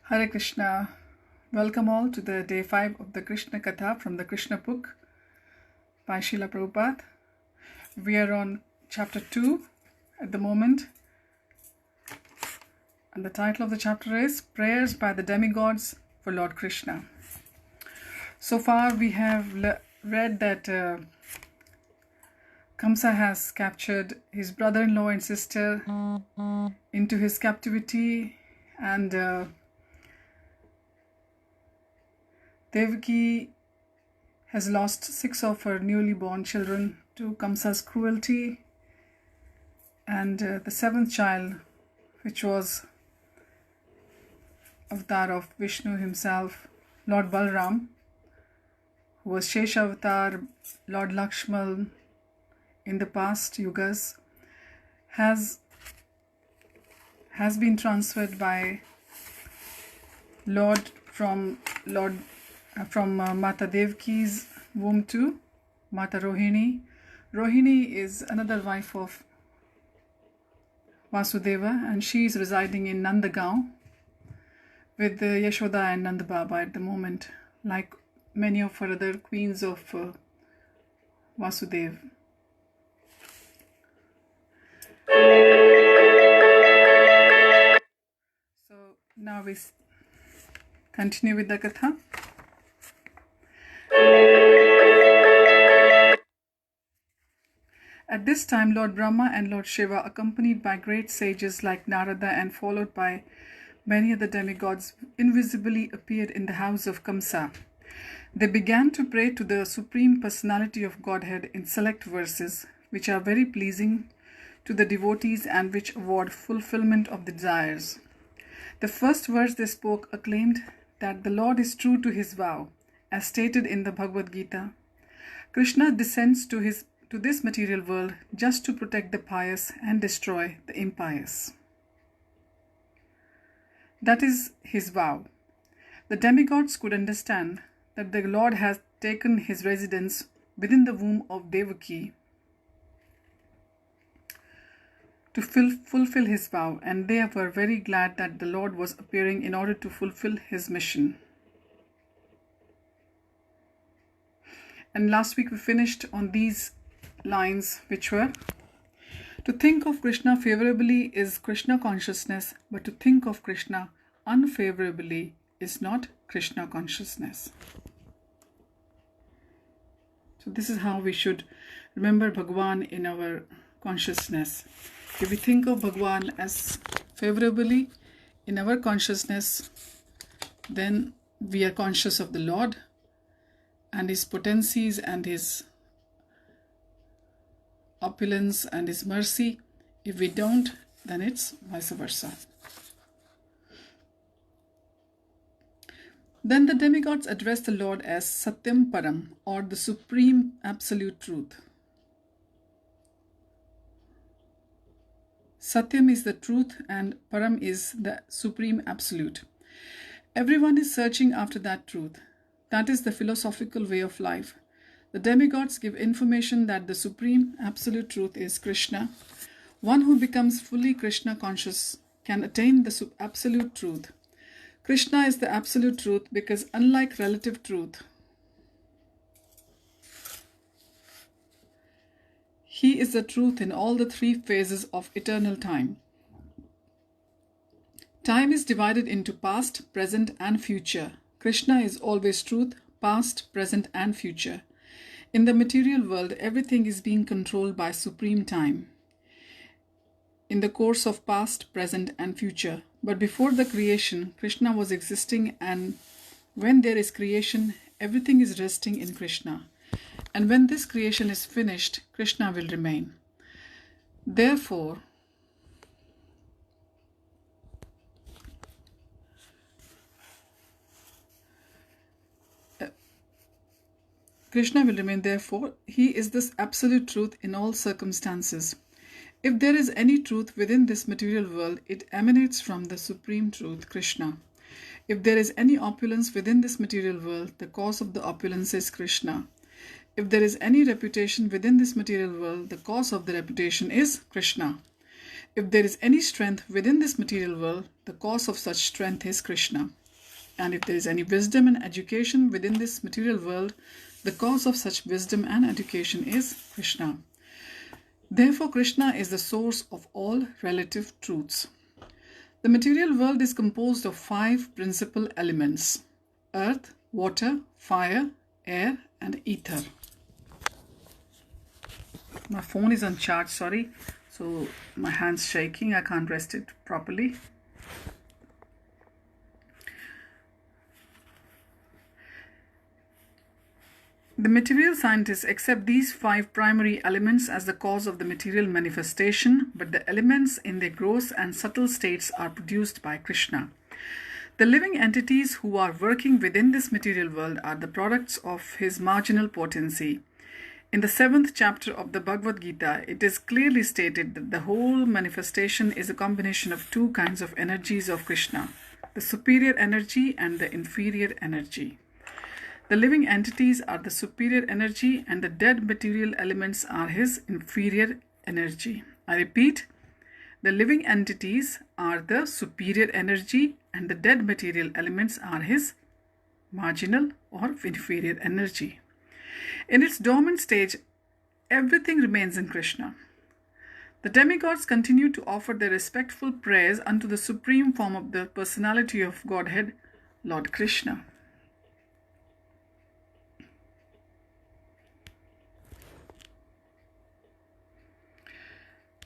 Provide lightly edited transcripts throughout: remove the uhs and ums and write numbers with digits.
Hare Krishna. Welcome all to the day 5 of the Krishna Katha from the Krishna book by Srila Prabhupada. We are on chapter 2 at the moment. And the title of the chapter is Prayers by the Demigods for Lord Krishna. So far we have read that Kamsa has captured his brother-in-law and sister into his captivity, and Devaki has lost 6 of her newly born children to Kamsa's cruelty, and the 7th child, which was avatar of Vishnu himself, Lord Balram, who was Shesha avatar, Lord Lakshman in the past yugas, has been transferred by from Mata Devaki's womb to Mata Rohini. Rohini is another wife of Vasudeva, and she is residing in Nandagaon with Yashoda and Nanda Baba at the moment, like many of her other queens of Vasudeva. So now we continue with the Katha. At this time, Lord Brahma and Lord Shiva, accompanied by great sages like Narada and followed by many other demigods, invisibly appeared in the house of Kamsa. They began to pray to the Supreme Personality of Godhead in select verses, which are very pleasing to the devotees and which award fulfillment of the desires. The first verse they spoke acclaimed that the Lord is true to his vow, as stated in the Bhagavad Gita. Krishna descends to this material world just to protect the pious and destroy the impious. That is his vow. The demigods could understand that the Lord has taken his residence within the womb of Devaki to fulfill his vow, and they were very glad that the Lord was appearing in order to fulfill his mission. And last week we finished on these lines, which were: to think of Krishna favorably is Krishna consciousness, but to think of Krishna unfavorably is not Krishna consciousness. So this is how we should remember Bhagwan in our consciousness. If we think of Bhagwan as favorably in our consciousness, then we are conscious of the Lord and his potencies and his opulence and his mercy. If we don't, then it's vice versa. Then the demigods address the Lord as Satyam Param, or the supreme absolute truth. Satyam is the truth and Param is the supreme absolute. Everyone is searching after that truth. That is the philosophical way of life. The demigods give information that the supreme absolute truth is Krishna. One who becomes fully Krishna conscious can attain the absolute truth. Krishna is the absolute truth because, unlike relative truth, he is the truth in all the 3 phases of eternal time. Time is divided into past, present, and future. Krishna is always truth, past, present, and future. In the material world, everything is being controlled by supreme time in the course of past, present, and future. But before the creation, Krishna was existing, and when there is creation, everything is resting in Krishna. And when this creation is finished, Krishna will remain. Therefore, Krishna will remain. Therefore, he is this absolute truth in all circumstances. If there is any truth within this material world, it emanates from the supreme truth, Krishna. If there is any opulence within this material world, the cause of the opulence is Krishna. If there is any reputation within this material world, the cause of the reputation is Krishna. If there is any strength within this material world, the cause of such strength is Krishna. And if there is any wisdom and education within this material world, the cause of such wisdom and education is Krishna. Therefore, Krishna is the source of all relative truths. The material world is composed of 5 principal elements: earth, water, fire, air, and ether. My phone is on charge, sorry. So my hand's shaking. I can't rest it properly. The material scientists accept these 5 primary elements as the cause of the material manifestation, but the elements in their gross and subtle states are produced by Krishna. The living entities who are working within this material world are the products of his marginal potency. In the 7th chapter of the Bhagavad Gita, it is clearly stated that the whole manifestation is a combination of 2 kinds of energies of Krishna, the superior energy and the inferior energy. The living entities are the superior energy and the dead material elements are his inferior energy. I repeat, the living entities are the superior energy and the dead material elements are his marginal or inferior energy. In its dormant stage, everything remains in Krishna. The demigods continue to offer their respectful prayers unto the supreme form of the personality of Godhead, Lord Krishna.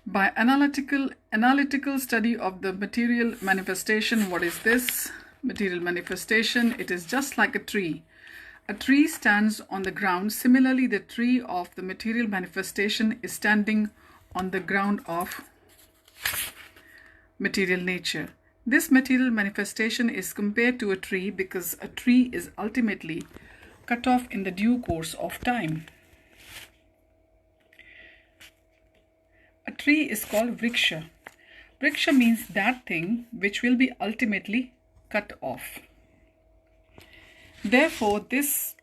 By analytical study of the material manifestation, what is this? Material manifestation, it is just like a tree. A tree stands on the ground. Similarly, the tree of the material manifestation is standing on the ground of material nature. This material manifestation is compared to a tree because a tree is ultimately cut off in the due course of time. A tree is called vriksha. Vriksha means that thing which will be ultimately cut off. Therefore, this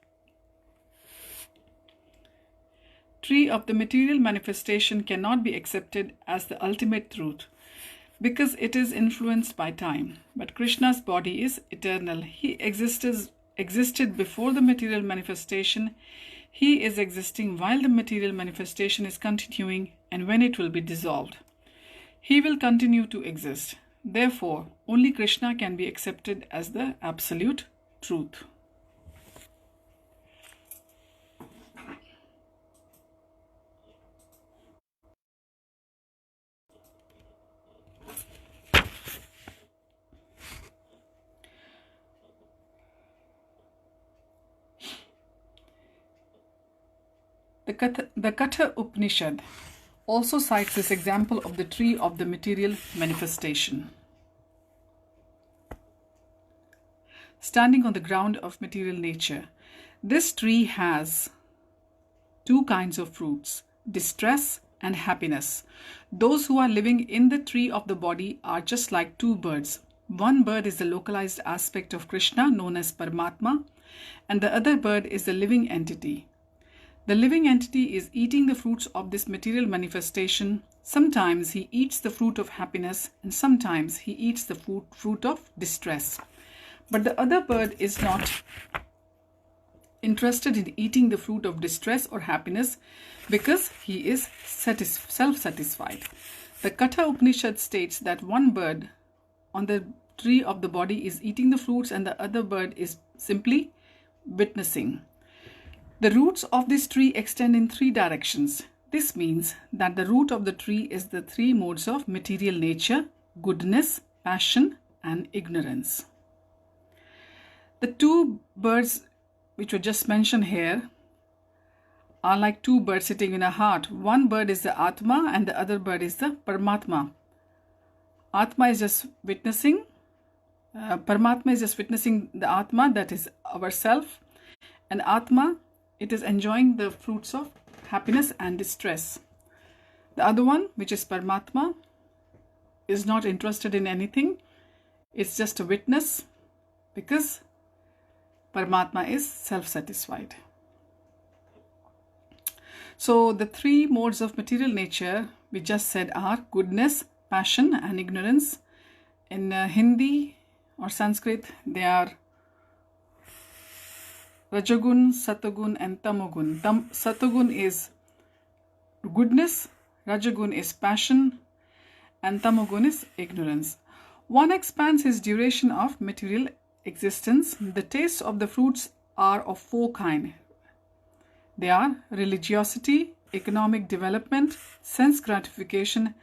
tree of the material manifestation cannot be accepted as the ultimate truth because it is influenced by time. But Krishna's body is eternal. He existed before the material manifestation. He is existing while the material manifestation is continuing and when it will be dissolved. He will continue to exist. Therefore, only Krishna can be accepted as the absolute truth. The Katha Upanishad also cites this example of the tree of the material manifestation. Standing on the ground of material nature, this tree has 2 kinds of fruits, distress and happiness. Those who are living in the tree of the body are just like 2 birds. One bird is the localized aspect of Krishna known as Paramatma, and the other bird is the living entity. The living entity is eating the fruits of this material manifestation. Sometimes he eats the fruit of happiness and sometimes he eats the fruit of distress. But the other bird is not interested in eating the fruit of distress or happiness because he is self-satisfied. The Katha Upanishad states that one bird on the tree of the body is eating the fruits and the other bird is simply witnessing. The roots of this tree extend in 3 directions. This means that the root of the tree is the 3 modes of material nature: goodness, passion, and ignorance. The 2 birds which were just mentioned here are like 2 birds sitting in a heart. One bird is the Atma and the other bird is the Paramatma. Atma is just witnessing. Paramatma is just witnessing the Atma, that is ourself. And Atma, it is enjoying the fruits of happiness and distress. The other one, which is Paramatma, is not interested in anything. It's just a witness because Paramatma is self-satisfied. So the 3 modes of material nature we just said are goodness, passion and ignorance. In Hindi or Sanskrit, they are Rajagun, Satagun and Tamogun. Satagun is goodness, Rajagun is passion, and Tamogun is ignorance. One expands his duration of material existence. The tastes of the fruits are of four kinds. They are religiosity, economic development, sense gratification,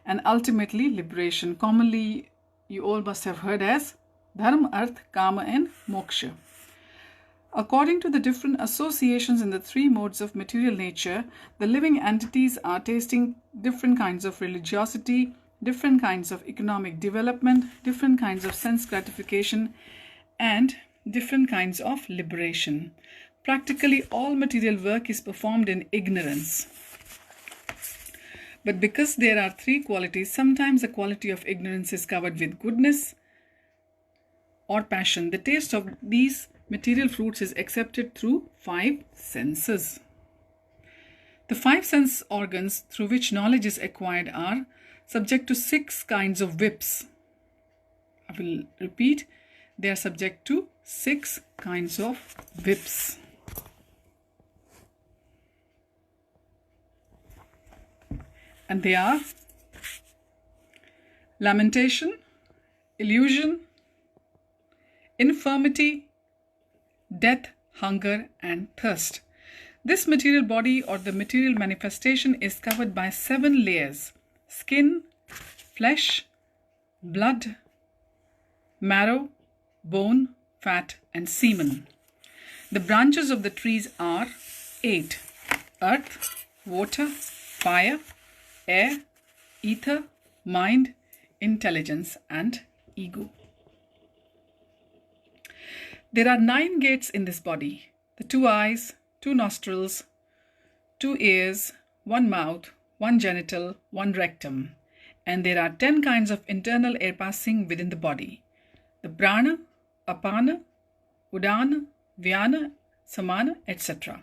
and ultimately liberation. Commonly, you all must have heard as Dharma, Arth, Kama, and Moksha. According to the different associations in the three modes of material nature, the living entities are tasting different kinds of religiosity, different kinds of economic development, different kinds of sense gratification, and different kinds of liberation. Practically all material work is performed in ignorance. But because there are three qualities, sometimes the quality of ignorance is covered with goodness or passion. The taste of these material fruits is accepted through five senses. The five sense organs through which knowledge is acquired are subject to six kinds of whips. I will repeat, they are subject to six kinds of whips. And they are lamentation, illusion, infirmity, death, hunger, and thirst. This material body or the material manifestation is covered by 7 layers: skin, flesh, blood, marrow, bone, fat, and semen. The branches of the trees are 8: earth, water, fire, air, ether, mind, intelligence, and ego. There are 9 gates in this body: the 2 eyes, 2 nostrils, 2 ears, 1 mouth, 1 genital, 1 rectum, and there are 10 kinds of internal air passing within the body: the prana, apana, udana, vyana, samana, etc.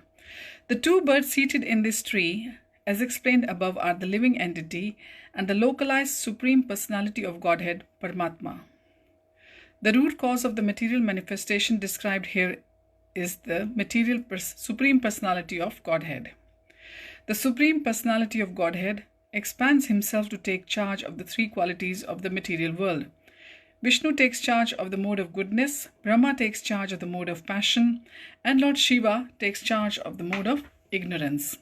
The 2 birds seated in this tree, as explained above, are the living entity and the localized Supreme Personality of Godhead, Paramatma. The root cause of the material manifestation described here is the Supreme Personality of Godhead. The Supreme Personality of Godhead expands himself to take charge of the 3 qualities of the material world. Vishnu takes charge of the mode of goodness, Brahma takes charge of the mode of passion, and Lord Shiva takes charge of the mode of ignorance.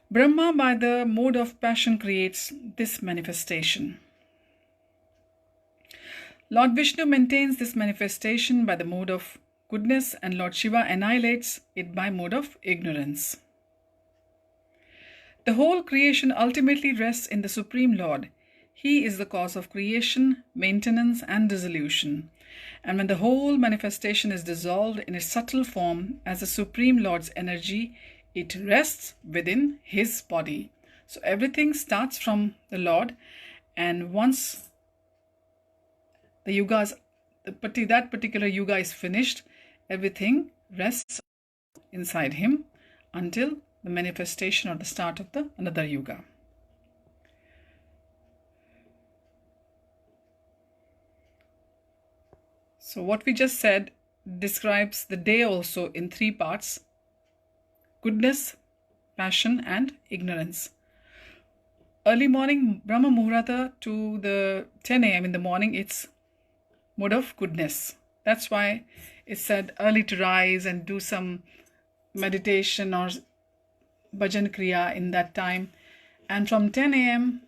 Brahma, by the mode of passion, creates this manifestation. Lord Vishnu maintains this manifestation by the mode of goodness, and Lord Shiva annihilates it by mode of ignorance. The whole creation ultimately rests in the Supreme Lord. He is the cause of creation, maintenance, and dissolution. And when the whole manifestation is dissolved in its subtle form as the Supreme Lord's energy, it rests within his body. So everything starts from the Lord, and once that particular yuga is finished, everything rests inside him until the manifestation or the start of another yuga. So what we just said describes the day also in 3 parts: goodness, passion, and ignorance. Early morning, Brahma Muhurta to the 10 a.m. in the morning, it's mode of goodness. That's why it's said early to rise and do some meditation or bhajan kriya in that time. And from 10 a.m.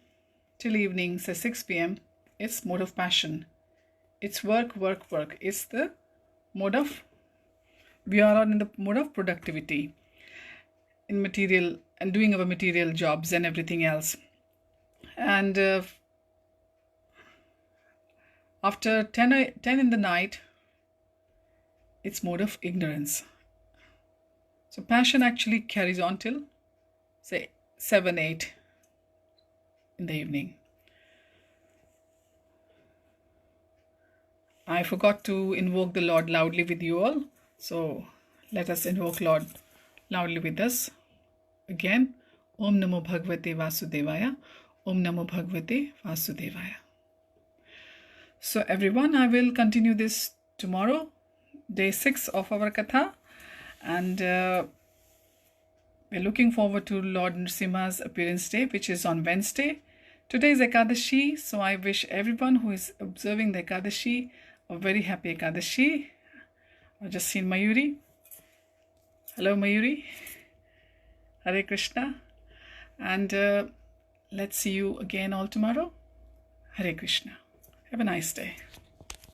till evening, say 6 p.m., it's mode of passion. It's work, work, work. It's the mode of, we are in the mode of productivity in material and doing our material jobs and everything else. And after 10 in the night, it's mode of ignorance. So passion actually carries on till say 7, 8 in the evening. I forgot to invoke the Lord loudly with you all. So let us invoke Lord loudly with us. Again, Om Namo Bhagavate Vasudevaya. Om Namo Bhagavate Vasudevaya. So everyone, I will continue this tomorrow, day 6 of our Katha, and we're looking forward to Lord Nrsimha's appearance day, which is on Wednesday. Today is Ekadashi, so I wish everyone who is observing the Ekadashi a very happy Ekadashi. I've just seen Mayuri. Hello Mayuri. Hare Krishna. And let's see you again all tomorrow. Hare Krishna. Have a nice day.